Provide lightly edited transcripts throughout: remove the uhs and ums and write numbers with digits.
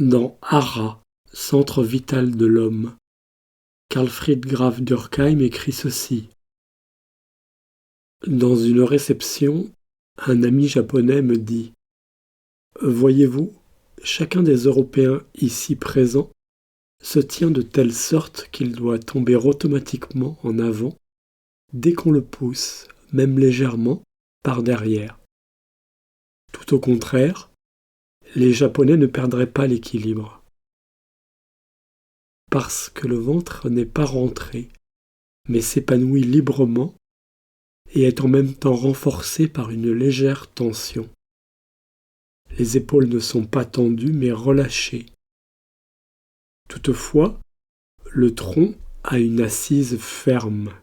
Dans Hara, centre vital de l'homme, Carl-Fried Graf Durkheim écrit ceci. Dans une réception, un ami japonais me dit « Voyez-vous, chacun des Européens ici présents se tient de telle sorte qu'il doit tomber automatiquement en avant dès qu'on le pousse, même légèrement, par derrière. Tout au contraire, les Japonais ne perdraient pas l'équilibre. Parce que le ventre n'est pas rentré, mais s'épanouit librement et est en même temps renforcé par une légère tension. Les épaules ne sont pas tendues mais relâchées. Toutefois, le tronc a une assise ferme.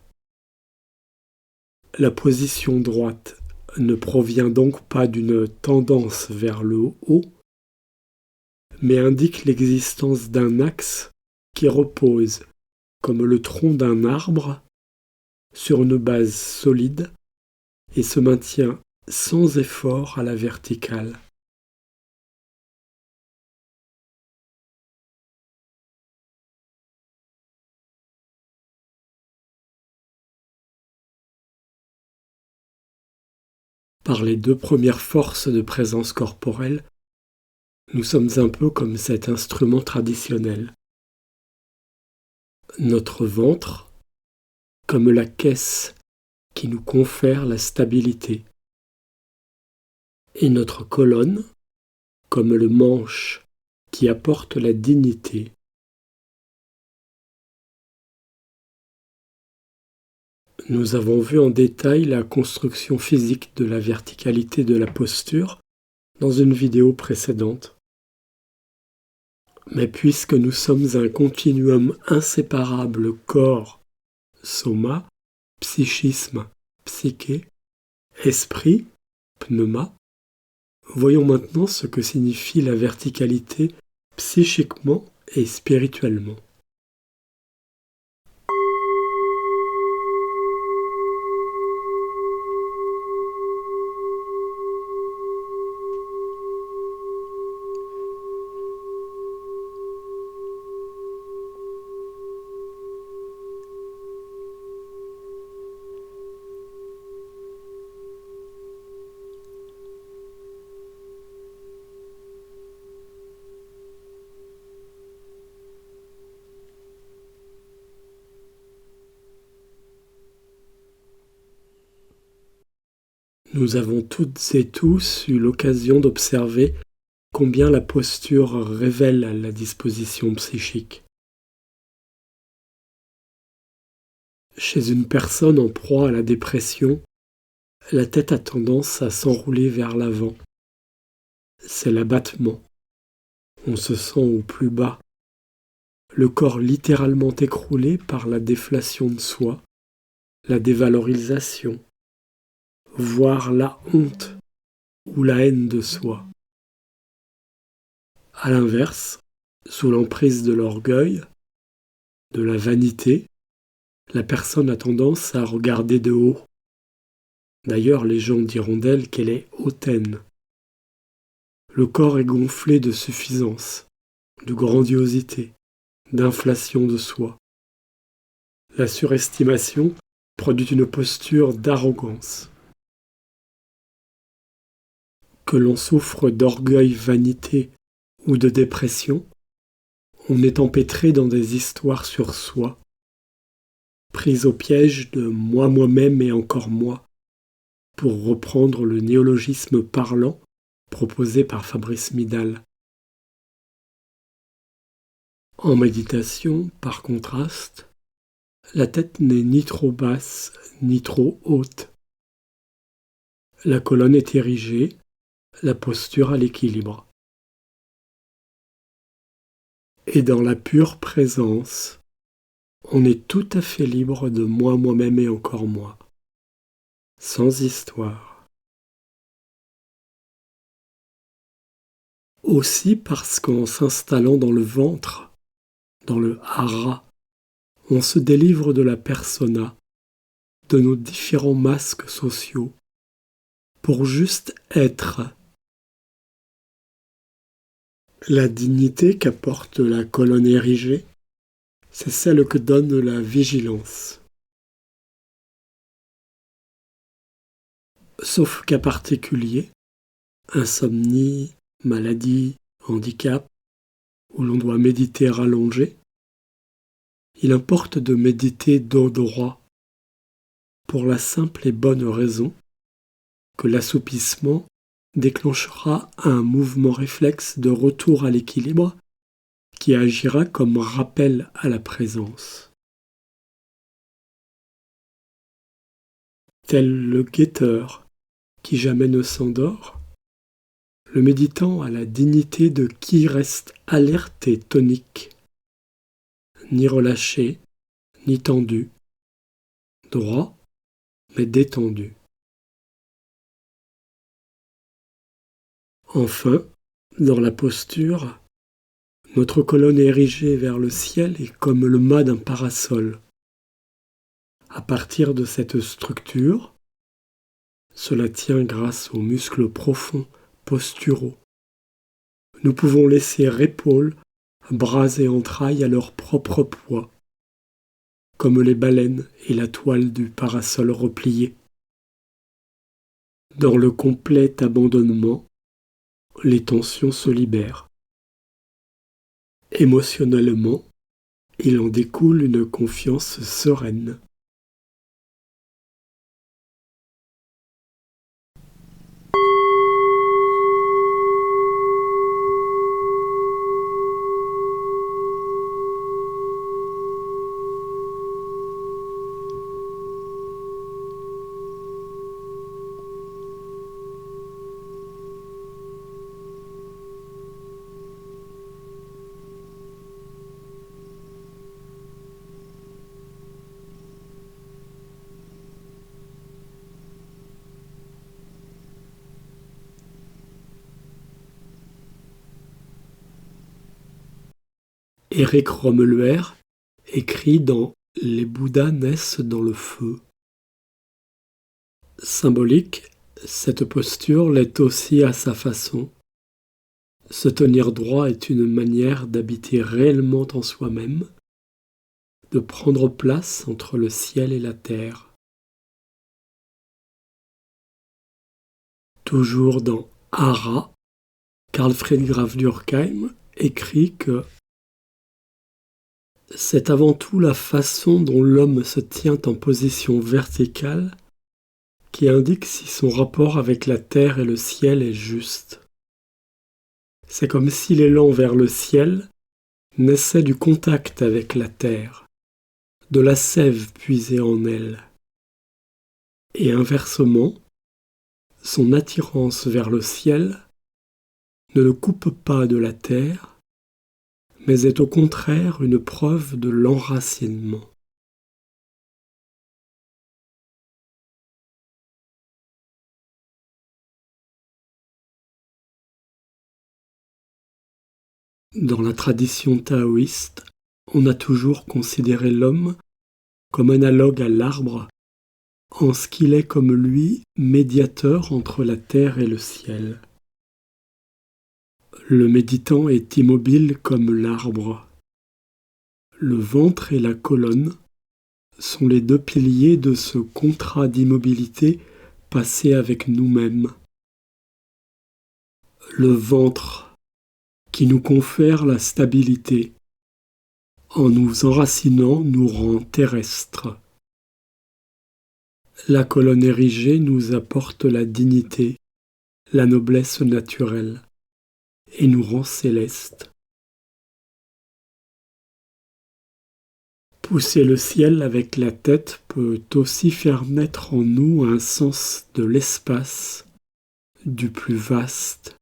La position droite ne provient donc pas d'une tendance vers le haut, mais indique l'existence d'un axe qui repose, comme le tronc d'un arbre, sur une base solide et se maintient sans effort à la verticale. Par les deux premières forces de présence corporelle, nous sommes un peu comme cet instrument traditionnel. Notre ventre, comme la caisse qui nous confère la stabilité, et notre colonne, comme le manche qui apporte la dignité. Nous avons vu en détail la construction physique de la verticalité de la posture dans une vidéo précédente. Mais puisque nous sommes un continuum inséparable corps, soma, psychisme, psyché, esprit, pneuma, voyons maintenant ce que signifie la verticalité psychiquement et spirituellement. Nous avons toutes et tous eu l'occasion d'observer combien la posture révèle la disposition psychique. Chez une personne en proie à la dépression, la tête a tendance à s'enrouler vers l'avant. C'est l'abattement. On se sent au plus bas, le corps littéralement écroulé par la déflation de soi, la dévalorisation, voire la honte ou la haine de soi. À l'inverse, sous l'emprise de l'orgueil, de la vanité, la personne a tendance à regarder de haut. D'ailleurs, les gens diront d'elle qu'elle est hautaine. Le corps est gonflé de suffisance, de grandiosité, d'inflation de soi. La surestimation produit une posture d'arrogance. Que l'on souffre d'orgueil, vanité ou de dépression, on est empêtré dans des histoires sur soi, pris au piège de moi, moi-même et encore moi, pour reprendre le néologisme parlant proposé par Fabrice Midal. En méditation, par contraste, la tête n'est ni trop basse ni trop haute. La colonne est érigée, la posture à l'équilibre. Et dans la pure présence, on est tout à fait libre de moi, moi-même et encore moi, sans histoire. Aussi parce qu'en s'installant dans le ventre, dans le hara, on se délivre de la persona, de nos différents masques sociaux, pour juste être. La dignité qu'apporte la colonne érigée, c'est celle que donne la vigilance. Sauf cas particulier, insomnie, maladie, handicap, où l'on doit méditer rallongé, il importe de méditer dos droit, pour la simple et bonne raison que l'assoupissement déclenchera un mouvement réflexe de retour à l'équilibre qui agira comme rappel à la présence. Tel le guetteur qui jamais ne s'endort, le méditant a la dignité de qui reste alerte et tonique, ni relâché, ni tendu, droit, mais détendu. Enfin, dans la posture, notre colonne érigée vers le ciel est comme le mât d'un parasol. À partir de cette structure, cela tient grâce aux muscles profonds posturaux. Nous pouvons laisser épaules, bras et entrailles à leur propre poids, comme les baleines et la toile du parasol replié. Dans le complet abandonnement, les tensions se libèrent. Émotionnellement, il en découle une confiance sereine. Éric Romeluer écrit dans Les Bouddhas naissent dans le feu. Symbolique, cette posture l'est aussi à sa façon. Se tenir droit est une manière d'habiter réellement en soi-même, de prendre place entre le ciel et la terre. Toujours dans Hara, Carl Friedrich Graf Durkheim écrit que c'est avant tout la façon dont l'homme se tient en position verticale qui indique si son rapport avec la terre et le ciel est juste. C'est comme si l'élan vers le ciel naissait du contact avec la terre, de la sève puisée en elle. Et inversement, son attirance vers le ciel ne le coupe pas de la terre, mais est au contraire une preuve de l'enracinement. Dans la tradition taoïste, on a toujours considéré l'homme comme analogue à l'arbre, en ce qu'il est comme lui médiateur entre la terre et le ciel. Le méditant est immobile comme l'arbre. Le ventre et la colonne sont les deux piliers de ce contrat d'immobilité passé avec nous-mêmes. Le ventre qui nous confère la stabilité, en nous enracinant nous rend terrestres. La colonne érigée nous apporte la dignité, la noblesse naturelle, et nous rend célestes. Pousser le ciel avec la tête peut aussi faire naître en nous un sens de l'espace, du plus vaste.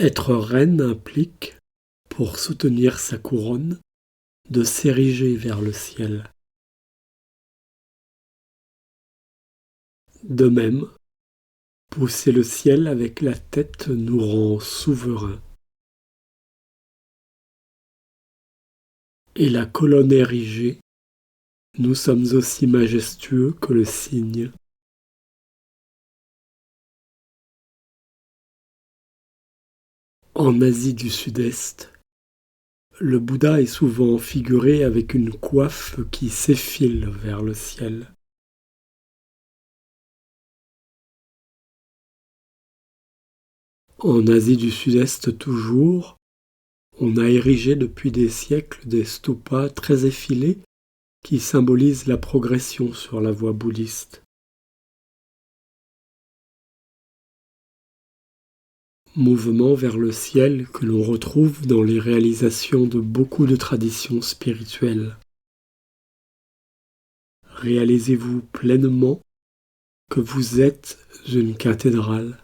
Être reine implique, pour soutenir sa couronne, de s'ériger vers le ciel. De même, pousser le ciel avec la tête nous rend souverains. Et la colonne érigée, nous sommes aussi majestueux que le cygne. En Asie du Sud-Est, le Bouddha est souvent figuré avec une coiffe qui s'effile vers le ciel. En Asie du Sud-Est toujours, on a érigé depuis des siècles des stupas très effilés qui symbolisent la progression sur la voie bouddhiste. Mouvement vers le ciel que l'on retrouve dans les réalisations de beaucoup de traditions spirituelles. Réalisez-vous pleinement que vous êtes une cathédrale.